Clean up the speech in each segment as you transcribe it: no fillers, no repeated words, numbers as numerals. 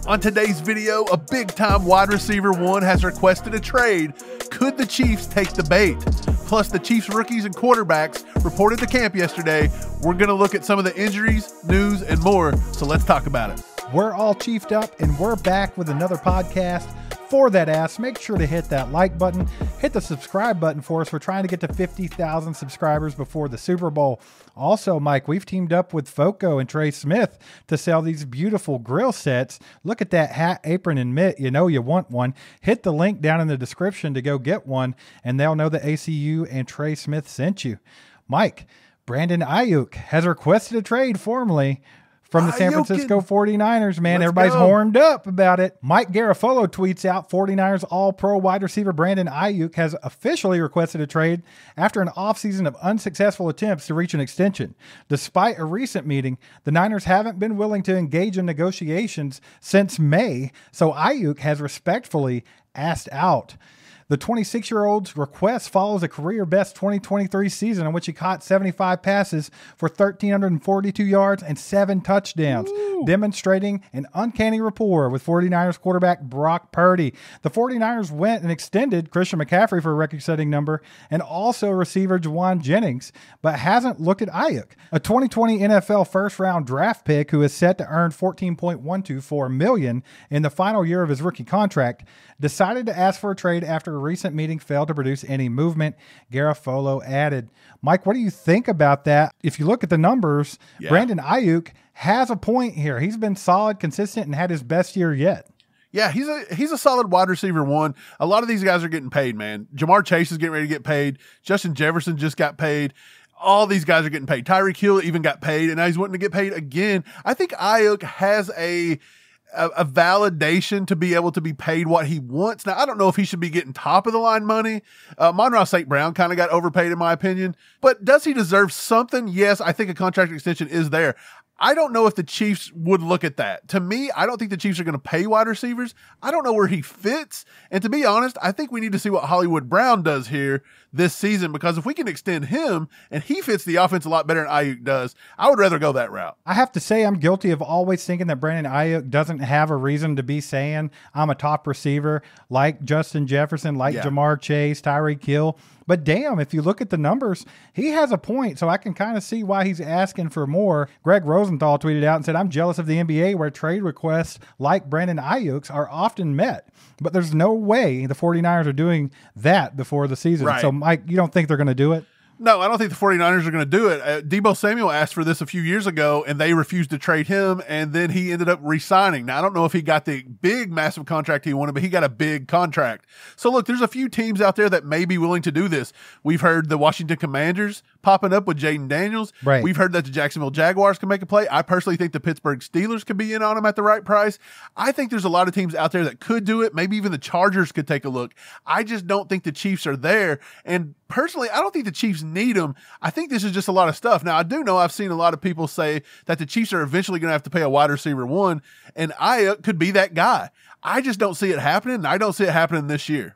On today's video, a big-time wide receiver one has requested a trade. Could the Chiefs take the bait? Plus, the Chiefs rookies and quarterbacks reported to camp yesterday. We're going to look at some of the injuries, news, and more, so let's talk about it. We're all chiefed up, and we're back with another podcast for that ass. Make sure to hit that like button, hit the subscribe button for us. We're trying to get to 50,000 subscribers before the Super Bowl. Also, Mike, we've teamed up with Foco and Trey Smith to sell these beautiful grill sets. Look at that hat, apron, and mitt. You know you want one. Hit the link down in the description to go get one, and they'll know that ACU and Trey Smith sent you. Mike, Brandon Aiyuk has requested a trade formally from the San Francisco 49ers, man. Everybody's horned up about it. Mike Garafolo tweets out 49ers All-Pro wide receiver Brandon Aiyuk has officially requested a trade after an offseason of unsuccessful attempts to reach an extension. Despite a recent meeting, the Niners haven't been willing to engage in negotiations since May, so Aiyuk has respectfully asked out. The 26-year-old's request follows a career-best 2023 season in which he caught 75 passes for 1,342 yards and 7 touchdowns, demonstrating an uncanny rapport with 49ers quarterback Brock Purdy. The 49ers went and extended Christian McCaffrey for a record-setting number and also receiver Juwan Jennings, but hasn't looked at Aiyuk, a 2020 NFL first-round draft pick who is set to earn $14.124 million in the final year of his rookie contract, decided to ask for a trade after a recent meeting failed to produce any movement, Garafolo added. Mike, what do you think about that? If you look at the numbers, Brandon Aiyuk has a point here. He's been solid, consistent, and had his best year yet. Yeah, he's a solid wide receiver one. A lot of these guys are getting paid, man. Jamar Chase is getting ready to get paid. Justin Jefferson just got paid. All these guys are getting paid. Tyreek Hill even got paid, and now he's wanting to get paid again. I think Aiyuk has a validation to be able to be paid what he wants. Now, I don't know if he should be getting top of the line money. Monroe St. Brown kind of got overpaid in my opinion, but does he deserve something? Yes, I think a contract extension is there. I don't know if the Chiefs would look at that. To me, I don't think the Chiefs are going to pay wide receivers. I don't know where he fits. And to be honest, I think we need to see what Hollywood Brown does here this season, because if we can extend him and he fits the offense a lot better than Aiyuk does, I would rather go that route. I have to say I'm guilty of always thinking that Brandon Aiyuk doesn't have a reason to be saying I'm a top receiver like Justin Jefferson, like Jamar Chase, Tyreek Hill. But damn, if you look at the numbers, he has a point, so I can kind of see why he's asking for more. Greg Rosenthal tweeted out and said, I'm jealous of the NBA where trade requests like Brandon Aiyuk's are often met. But there's no way the 49ers are doing that before the season. Right. So, Mike, you don't think they're going to do it? No, I don't think the 49ers are going to do it. Deebo Samuel asked for this a few years ago, and they refused to trade him, and then he ended up re-signing. Now, I don't know if he got the big, massive contract he wanted, but he got a big contract. So, look, there's a few teams out there that may be willing to do this. We've heard the Washington Commanders popping up with Jaden Daniels. Right. We've heard that the Jacksonville Jaguars can make a play. I personally think the Pittsburgh Steelers could be in on him at the right price. I think there's a lot of teams out there that could do it. Maybe even the Chargers could take a look. I just don't think the Chiefs are there, and personally, I don't think the Chiefs need him. I think this is just a lot of stuff. Now, I do know I've seen a lot of people say that the Chiefs are eventually going to have to pay a wide receiver one, and Aiyuk could be that guy. I just don't see it happening, and I don't see it happening this year.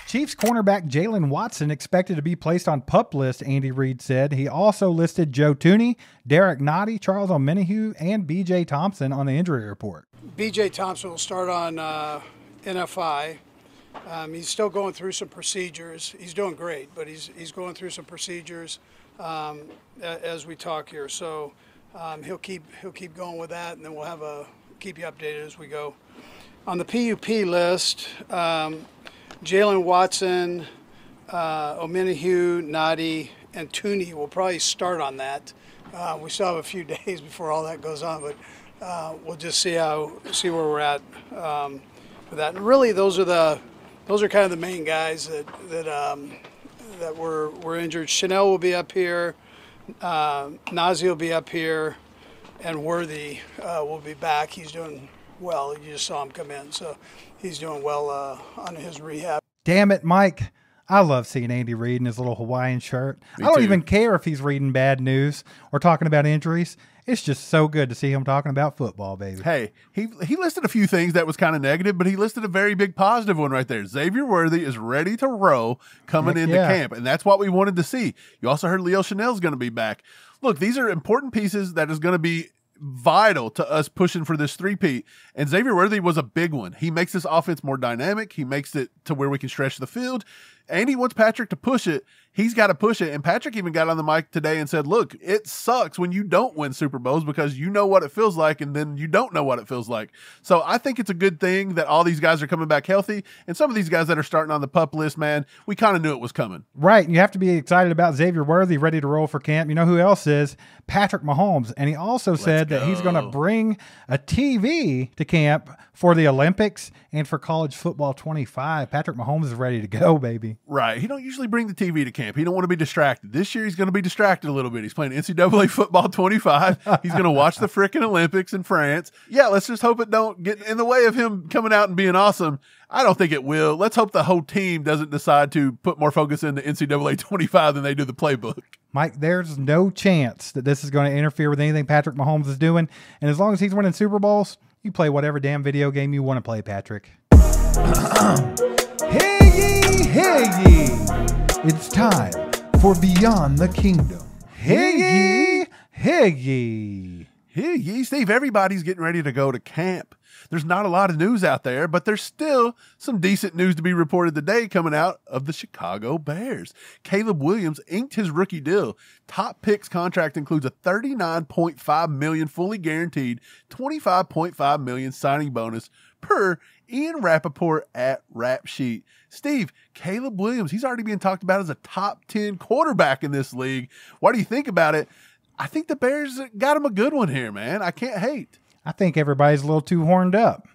Chiefs cornerback Jaylen Watson expected to be placed on PUP list, Andy Reid said. He also listed Joe Thuney, Derek Nottie, Charles Omenihu, and B.J. Thompson on the injury report. B.J. Thompson will start on NFI. He's still going through some procedures. He's doing great, but he's going through some procedures as we talk here. So he'll keep going with that, and then we'll keep you updated as we go. On the PUP list, Jaylen Watson, Omenihu, Nottie, and Thuney will probably start on that. We still have a few days before all that goes on, but we'll just see where we're at with that. And really, those are kind of the main guys that were injured. Chenal will be up here, Nazi will be up here, and Worthy will be back. He's doing well. You just saw him come in, so he's doing well on his rehab. Damn it, Mike. I love seeing Andy Reid in his little Hawaiian shirt. Me I don't too. even care if he's reading bad news or talking about injuries. It's just so good to see him talking about football, baby. Hey, he listed a few things that was kind of negative, but he listed a very big positive one right there. Xavier Worthy is ready to row coming into camp, and that's what we wanted to see. You also heard Leo Chanel's going to be back. Look, these are important pieces that is going to be vital to us pushing for this three-peat. And Xavier Worthy was a big one. He makes this offense more dynamic. He makes it to where we can stretch the field. Andy wants Patrick to push it. He's got to push it. And Patrick even got on the mic today and said, look, it sucks when you don't win Super Bowls because you know what it feels like and then you don't know what it feels like. So I think it's a good thing that all these guys are coming back healthy. And some of these guys that are starting on the PUP list, man, we kind of knew it was coming. Right. And you have to be excited about Xavier Worthy ready to roll for camp. You know who else is? Patrick Mahomes. And he also said that he's going to bring a TV to camp for the Olympics and for college football 25. Patrick Mahomes is ready to go, baby. Right. He don't usually bring the TV to camp. He don't want to be distracted. This year he's going to be distracted a little bit. He's playing NCAA football 25. He's going to watch the frickin' Olympics in France. Yeah, let's just hope it don't get in the way of him coming out and being awesome. I don't think it will. Let's hope the whole team doesn't decide to put more focus into NCAA 25 than they do the playbook. Mike, there's no chance that this is going to interfere with anything Patrick Mahomes is doing. And as long as he's winning Super Bowls, you play whatever damn video game you want to play, Patrick. Hey ye, hey ye. It's time for Beyond the Kingdom. Hey ye, hey ye. Hey ye, Steve, everybody's getting ready to go to camp. There's not a lot of news out there, but there's still some decent news to be reported today coming out of the Chicago Bears. Caleb Williams inked his rookie deal. Top Picks contract includes a $39.5 million fully guaranteed, $25.5 million signing bonus per Ian Rappaport at Rap Sheet. Steve, Caleb Williams, he's already being talked about as a top 10 quarterback in this league. What do you think about it? I think the Bears got him a good one here, man. I can't hate. I think everybody's a little too horned up.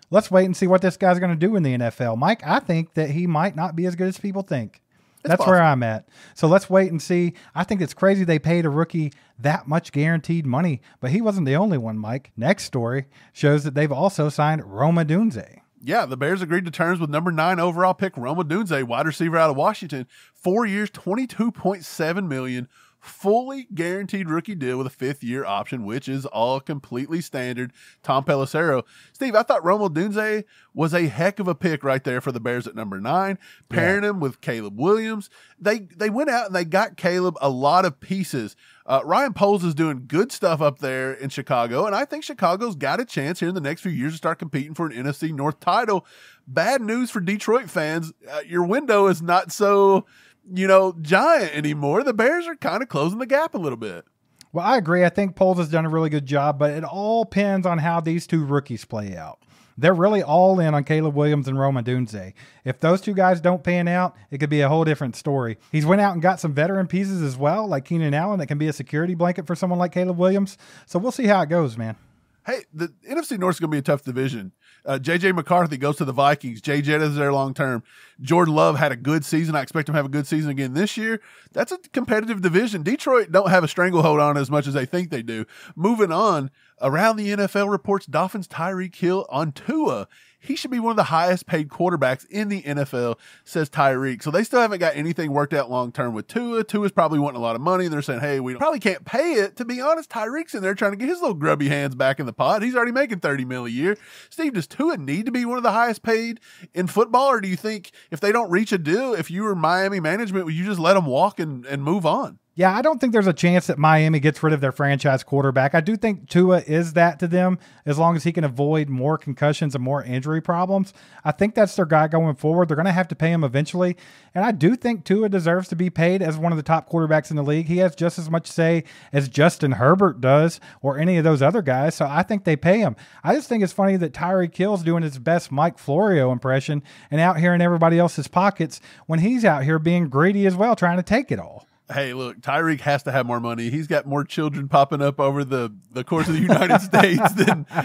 Let's wait and see what this guy's going to do in the NFL. Mike, I think that he might not be as good as people think. That's where I'm at. So let's wait and see. I think it's crazy they paid a rookie that much guaranteed money, but he wasn't the only one, Mike. Next story shows that they've also signed Rome Odunze. Yeah, the Bears agreed to terms with number 9 overall pick Rome Odunze, wide receiver out of Washington. 4 years, $22.7 million. Fully guaranteed rookie deal with a 5th-year option, which is all completely standard. Tom Pelissero. Steve, I thought Rome Odunze was a heck of a pick right there for the Bears at number 9, pairing him with Caleb Williams. They went out and they got Caleb a lot of pieces. Ryan Poles is doing good stuff up there in Chicago, and I think Chicago's got a chance here in the next few years to start competing for an NFC North title. Bad news for Detroit fans. Your window is not so giant anymore. The Bears are kind of closing the gap a little bit. Well, I agree. I think Poles has done a really good job, but it all depends on how these two rookies play out. They're really all in on Caleb Williams and Rome Odunze. If those two guys don't pan out, it could be a whole different story. He's went out and got some veteran pieces as well, like Keenan Allen, that can be a security blanket for someone like Caleb Williams. So we'll see how it goes, man. Hey, the NFC North is going to be a tough division. J.J. McCarthy goes to the Vikings. Jay Jett is there long term. Jordan Love had a good season. I expect him to have a good season again this year. That's a competitive division. Detroit don't have a stranglehold on it as much as they think they do. Moving on, around the NFL reports Dolphins Tyreek Hill on Tua. He should be one of the highest paid quarterbacks in the NFL, says Tyreek. So they still haven't got anything worked out long-term with Tua. Tua's probably wanting a lot of money. And they're saying, hey, we probably can't pay it. To be honest, Tyreek's in there trying to get his little grubby hands back in the pot. He's already making $30 million a year. Steve, does Tua need to be one of the highest paid in football? Or do you think if they don't reach a deal, if you were Miami management, would you just let them walk and move on? Yeah, I don't think there's a chance that Miami gets rid of their franchise quarterback. I do think Tua is that to them as long as he can avoid more concussions and more injury problems. I think that's their guy going forward. They're going to have to pay him eventually. And I do think Tua deserves to be paid as one of the top quarterbacks in the league. He has just as much say as Justin Herbert does or any of those other guys. So I think they pay him. I just think it's funny that Tyreek Hill's doing his best Mike Florio impression and out here in everybody else's pockets when he's out here being greedy as well, trying to take it all. Hey, look, Tyreek has to have more money. He's got more children popping up over the course of the United States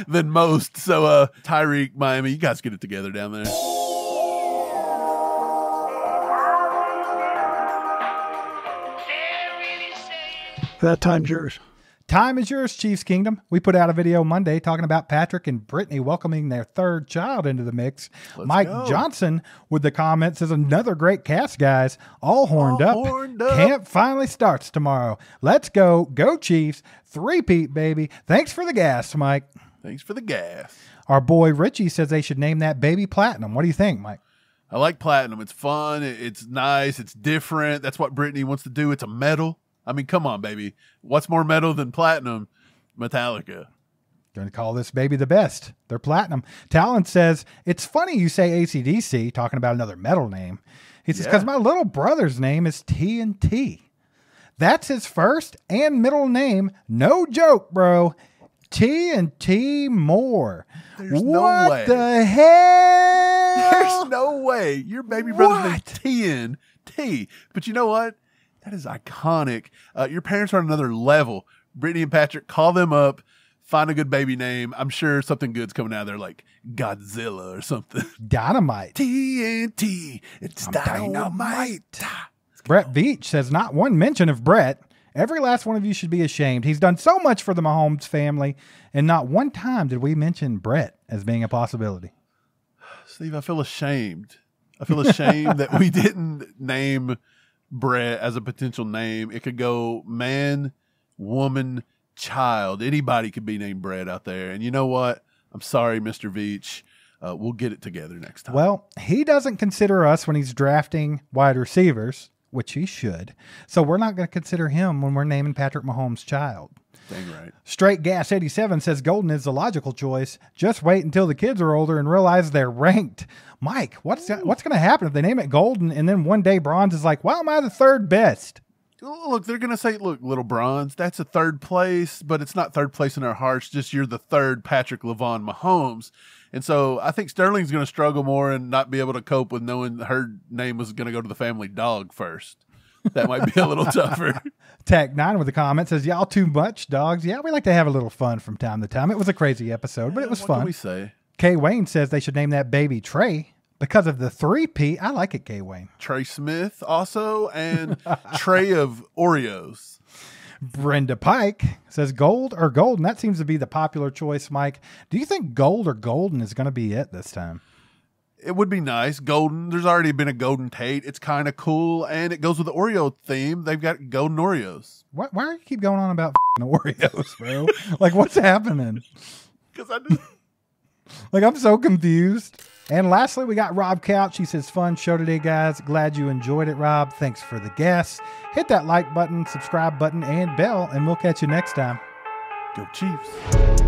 than most. So, Tyreek, Miami, you guys get it together down there. That time's yours. Time is yours, Chiefs Kingdom. We put out a video Monday talking about Patrick and Brittany welcoming their 3rd child into the mix. Mike Johnson with the comments says another great cast, guys. All horned up. Camp finally starts tomorrow. Let's go. Go Chiefs. 3-peat, baby. Thanks for the gas, Mike. Thanks for the gas. Our boy Richie says they should name that baby Platinum. What do you think, Mike? I like Platinum. It's fun. It's nice. It's different. That's what Brittany wants to do. It's a medal. I mean, come on, baby. What's more metal than platinum? Metallica. Going to call this baby the best. They're platinum. Talon says, it's funny you say AC/DC, talking about another metal name. He says, because my little brother's name is TNT. That's his first and middle name. No joke, bro. TNT Moore. There's no way. What the hell? There's no way. Your baby brother's name TNT. But you know what? That is iconic. Your parents are on another level. Brittany and Patrick, call them up. Find a good baby name. I'm sure something good's coming out of there, like Godzilla or something. Dynamite. TNT. It's dynamite. Brett Veach says, not one mention of Brett. Every last one of you should be ashamed. He's done so much for the Mahomes family, and not one time did we mention Brett as being a possibility. Steve, I feel ashamed. I feel ashamed that we didn't name Brett as a potential name. It could go man, woman, child. Anybody could be named Brett out there. And you know what? I'm sorry, Mr. Veach. We'll get it together next time. Well, he doesn't consider us when he's drafting wide receivers, which he should. So we're not going to consider him when we're naming Patrick Mahomes' child. Dang right. Straight Gas 87 says Golden is the logical choice. Just wait until the kids are older and realize they're ranked. Mike, what's going to happen if they name it Golden and then one day Bronze is like, why am I the third best? Look, they're going to say, look, little Bronze, that's a third place, but it's not third place in our hearts. Just you're the third Patrick LaVon Mahomes. And so I think Sterling's going to struggle more and not be able to cope with knowing her name was going to go to the family dog first. That might be a little tougher. Tech 9 with a comment says, y'all too much, dogs. Yeah, we like to have a little fun from time to time. It was a crazy episode, but it was what fun. Can we say? K. Wayne says they should name that baby Trey because of the 3P. I like it, K. Wayne. Trey Smith also, and tray of Oreos. Brenda Pike says gold or golden. That seems to be the popular choice, Mike. Do you think gold or golden is going to be it this time? It would be nice. Golden. There's already been a Golden Tate. It's kind of cool, and it goes with the Oreo theme. They've got golden Oreos. Why do you keep going on about Oreos, bro? Like, what's happening? Because I do. Like, I'm so confused. And lastly, we got Rob Couch. He says, fun show today, guys. Glad you enjoyed it, Rob. Thanks for the guests. Hit that like button, subscribe button, and bell, and we'll catch you next time. Go Chiefs.